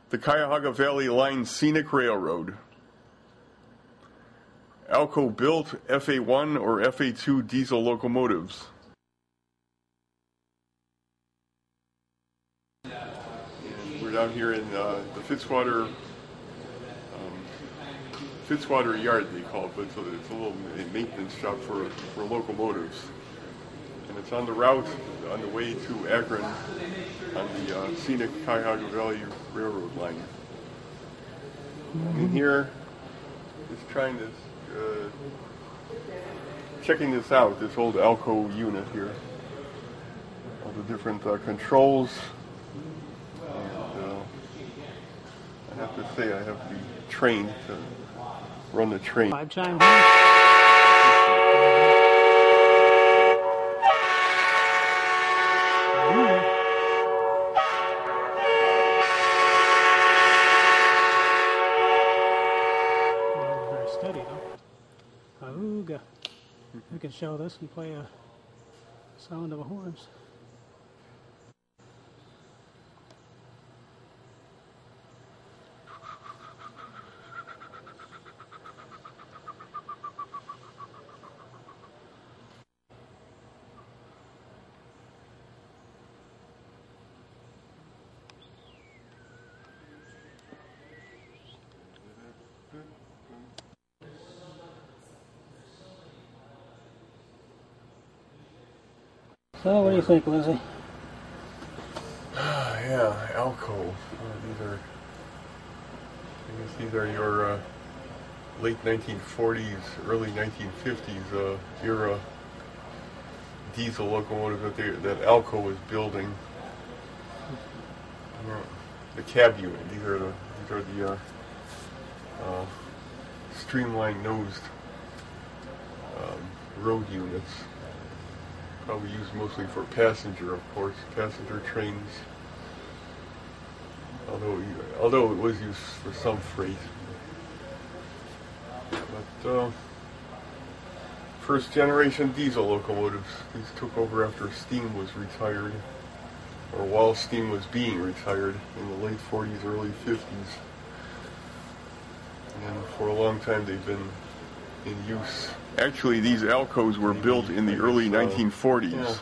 The Cuyahoga Valley Line Scenic Railroad. Alco built FA1 or FA2 diesel locomotives. And we're down here in the Fitzwater yard, they call it, but it's a little maintenance shop for locomotives. And it's on the route, on the way to Akron, on the Scenic Cuyahoga Valley Railroad line. And here, just trying this, checking this out, this old Alco unit here. All the different controls. And I have to say, I have to be trained to run the train. 5-chime horn. Steady, though. Cuyahoga. We can show this and play a sound of a horns. So, what do you think, Lindsay? Yeah, Alco. These are your late 1940s, early 1950s era diesel locomotives that Alco was building. The cab unit. These are the streamlined nosed road units. Probably used mostly for passenger, of course, passenger trains. Although it was used for some freight. But first generation diesel locomotives. These took over after steam was retired, or while steam was being retired in the late 40s, early 50s. And for a long time they've been in use. Actually, these Alcos were built in the early 1940s. Yeah,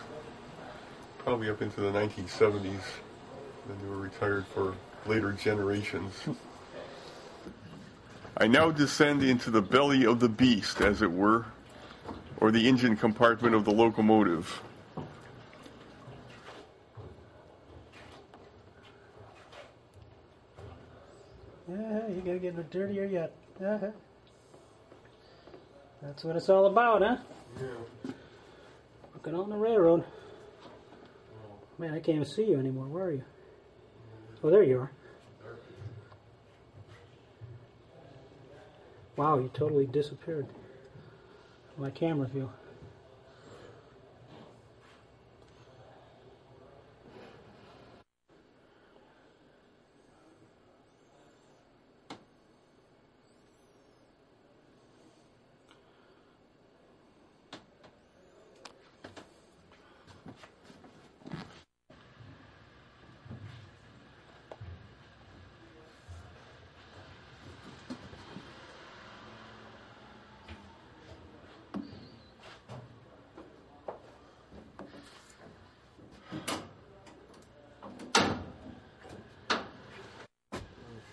probably up into the 1970s. Then they were retired for later generations. I now descend into the belly of the beast, as it were, or the engine compartment of the locomotive. You gotta get it dirtier yet. That's what it's all about, huh? Yeah. Working on the railroad. Man, I can't even see you anymore. Where are you? Oh, there you are. Wow, you totally disappeared. My camera view.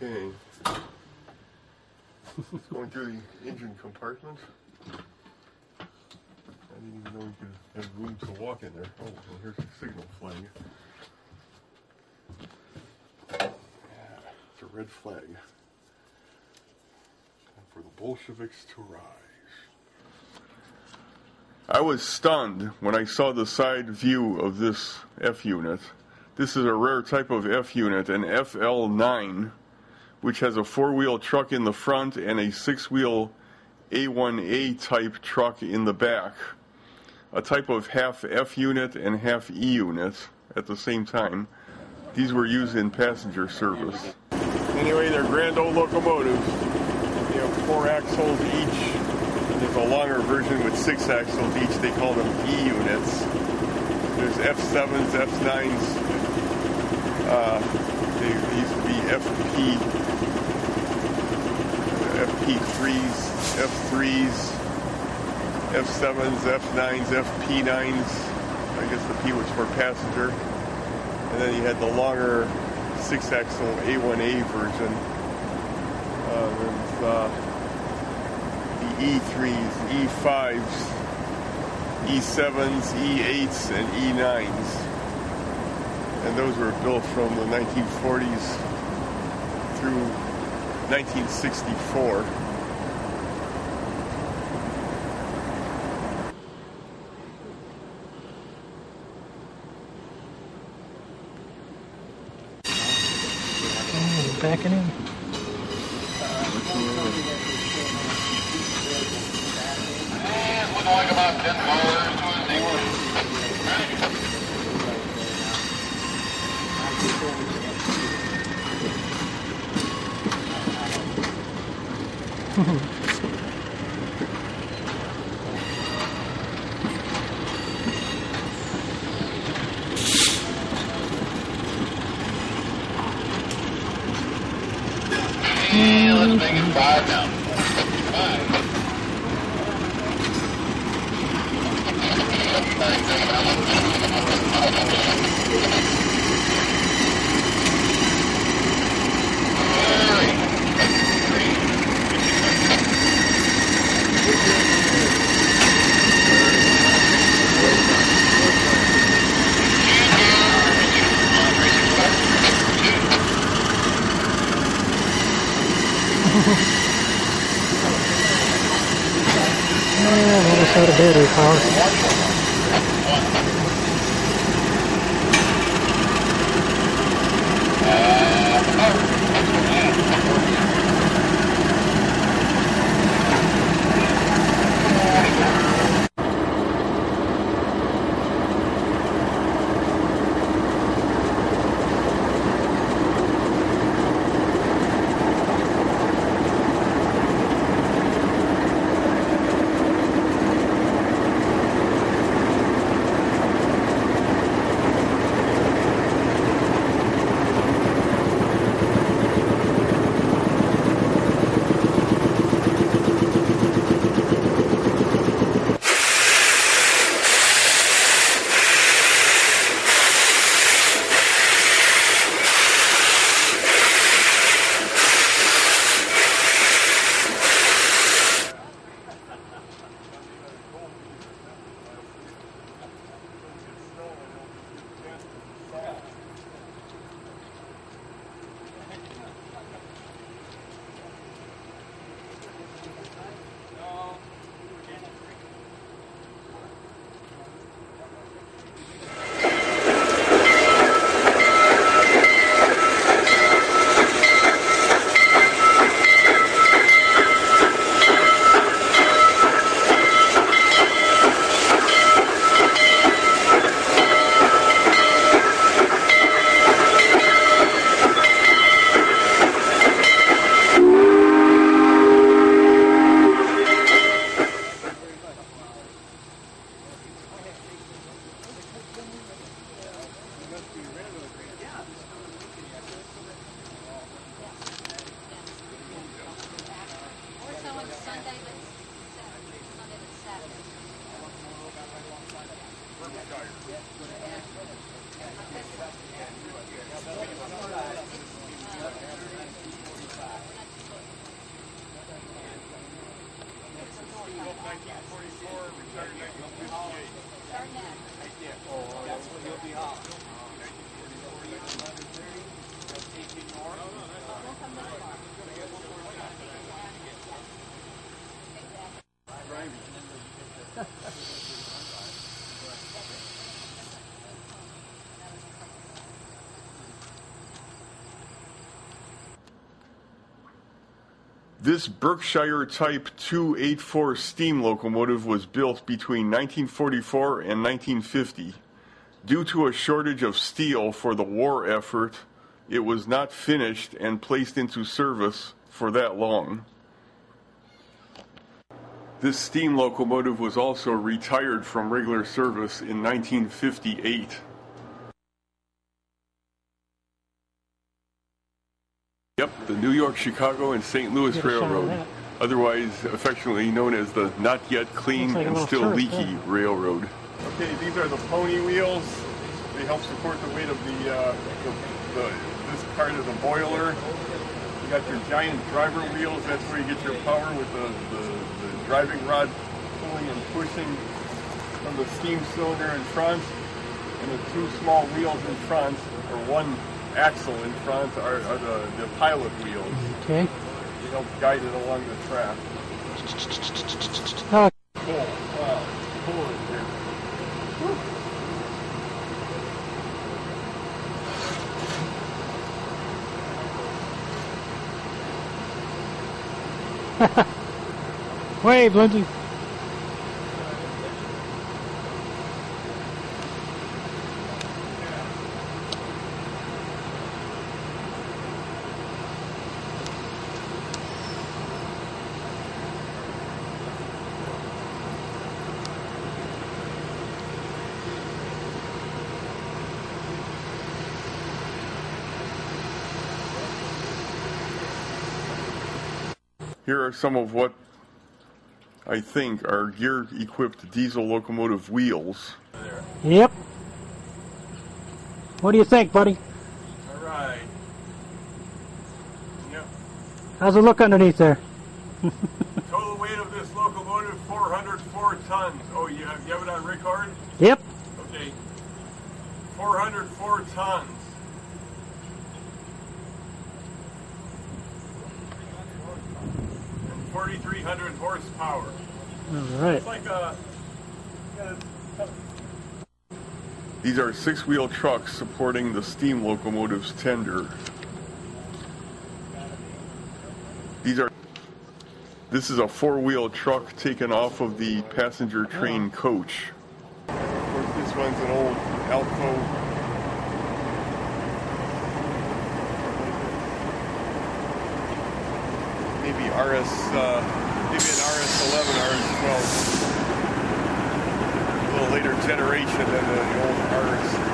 Okay. It's going through the engine compartment. I didn't even know we could have room to walk in there. Oh, well, here's the signal flag. Yeah, it's a red flag. Time for the Bolsheviks to rise. I was stunned when I saw the side view of this F unit. This is a rare type of F unit, an FL9, which has a 4-wheel truck in the front and a 6-wheel A1A type truck in the back. A type of half F unit and half E unit at the same time. These were used in passenger service. Anyway, they're grand old locomotives. They have 4 axles each. There's a longer version with 6 axles each. They call them E units. There's F7s, F9s, They used to be FP3s, F3s, F7s, F9s, FP9s. I guess the P was for passenger. And then you had the longer 6-axle A1A version. There's the E3s, E5s, E7s, E8s, and E9s. And those were built from the 1940s through 1964. Backing in. Looking like about 10 dollars to a dealer. Yeah, let's make it 5 now. 5. Almost out of battery power. This Berkshire Type 284 steam locomotive was built between 1944 and 1950. Due to a shortage of steel for the war effort, it was not finished and placed into service for that long. This steam locomotive was also retired from regular service in 1958. the New York, Chicago, and St. Louis Get a shot of Railroad, that. otherwise affectionately known as the not yet clean Looks like a and little still turret, leaky yeah. railroad. Okay, these are the pony wheels. They help support the weight of this part of the boiler. You got your giant driver wheels. That's where you get your power with the driving rod pulling and pushing from the steam cylinder in front. And the two small wheels in front, or one axle in front, are the pilot wheels. Okay. They help guide it along the track. Oh, Cool. Wow. Cool in here. wave, Lindsay. Here are some of what I think are gear-equipped diesel locomotive wheels. Yep. What do you think, buddy? All right. Yep. How's it look underneath there? Total weight of this locomotive, 404 tons. Oh, you have it on record? Yep. Okay. 404 tons. And 4,300 horsepower. All right. It's like a... These are six-wheel trucks supporting the steam locomotive's tender. This is a four-wheel truck taken off of the passenger train coach. Of course, this one's an old Alco. Maybe an RS11, RS12. A little later generation than the old RS3.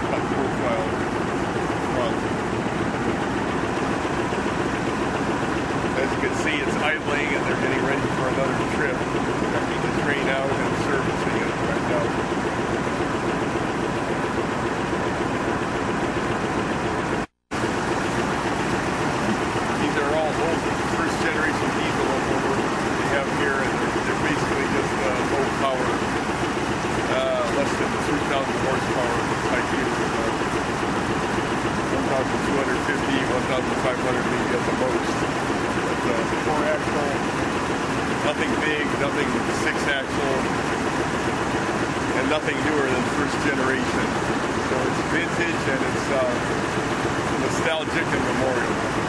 Cut profile front. As you can see, it's idling and they're getting ready for another trip. Checking the train out and servicing it right now. These are all old first generation diesel locomotives they have here, and they're basically just low power, less than 2,000 horsepower type units. 1,250, 1,500 maybe at the most. Four axle, nothing big, nothing six axle, and nothing newer than first generation. So it's vintage and it's nostalgic and memorial.